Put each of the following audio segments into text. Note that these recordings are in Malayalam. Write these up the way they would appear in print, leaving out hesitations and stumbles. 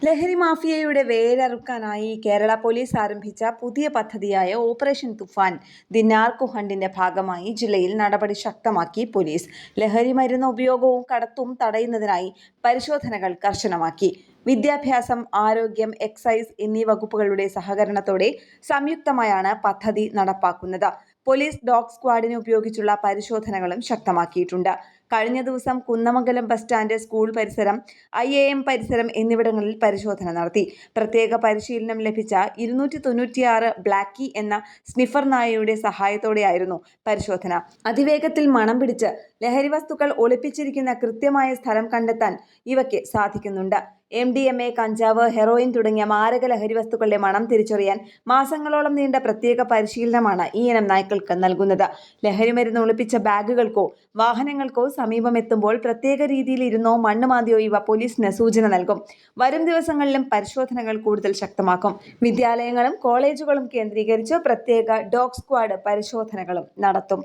ലഹരി മാഫിയയുടെ വേരറുക്കാനായി കേരള പോലീസ് ആരംഭിച്ച പുതിയ പദ്ധതിയായ ഓപ്പറേഷൻ തുഫാൻ ദി നാർക്കോ ഹണ്ടിന്റെ ഭാഗമായി ജില്ലയിൽ നടപടി ശക്തമാക്കി പോലീസ്. ലഹരി മരുന്ന് ഉപയോഗവും കടത്തും തടയുന്നതിനായി പരിശോധനകൾ കർശനമാക്കി. വിദ്യാഭ്യാസം, ആരോഗ്യം, എക്സൈസ് എന്നീ വകുപ്പുകളുടെ സഹകരണത്തോടെ സംയുക്തമായാണ് പദ്ധതി നടപ്പാക്കുന്നത്. പോലീസ് ഡോഗ് സ്ക്വാഡിനെ ഉപയോഗിച്ചുള്ള പരിശോധനകളും ശക്തമാക്കിയിട്ടുണ്ട്. കഴിഞ്ഞ ദിവസം കുന്നമംഗലം ബസ് സ്റ്റാൻഡ്, സ്കൂൾ പരിസരം, IAM പരിസരം എന്നിവിടങ്ങളിൽ പരിശോധന നടത്തി. പ്രത്യേക പരിശീലനം ലഭിച്ച 296 ബ്ലാക്കി എന്ന സ്നിഫർ നായയുടെ സഹായത്തോടെയായിരുന്നു പരിശോധന. അതിവേഗത്തിൽ മണം പിടിച്ച് ലഹരി വസ്തുക്കൾ ഒളിപ്പിച്ചിരിക്കുന്ന കൃത്യമായ സ്ഥലം കണ്ടെത്താൻ ഇവയ്ക്ക് സാധിക്കുന്നുണ്ട്. MDMA, കഞ്ചാവ്, ഹെറോയിൻ തുടങ്ങിയ മാരക ലഹരി വസ്തുക്കളുടെ മണം തിരിച്ചറിയാൻ മാസങ്ങളോളം നീണ്ട പ്രത്യേക പരിശീലനമാണ് ഈ ഇനം നായ്ക്കൾക്ക് നൽകുന്നത്. ലഹരി മരുന്ന് ഒളിപ്പിച്ച ബാഗുകൾക്കോ വാഹനങ്ങൾക്കോ സമീപമെത്തുമ്പോൾ പ്രത്യേക രീതിയിൽ ഇരുന്നോ മണ്ണ് മാന്തിയോ ഇവ പോലീസിന് സൂചന നൽകും. വരും ദിവസങ്ങളിലും പരിശോധനകൾ കൂടുതൽ ശക്തമാക്കും. വിദ്യാലയങ്ങളും കോളേജുകളും കേന്ദ്രീകരിച്ച് പ്രത്യേക ഡോഗ് സ്ക്വാഡ് പരിശോധനകളും നടത്തും.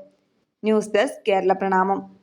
ന്യൂസ് ഡെസ്ക് കേരള പ്രണാമം.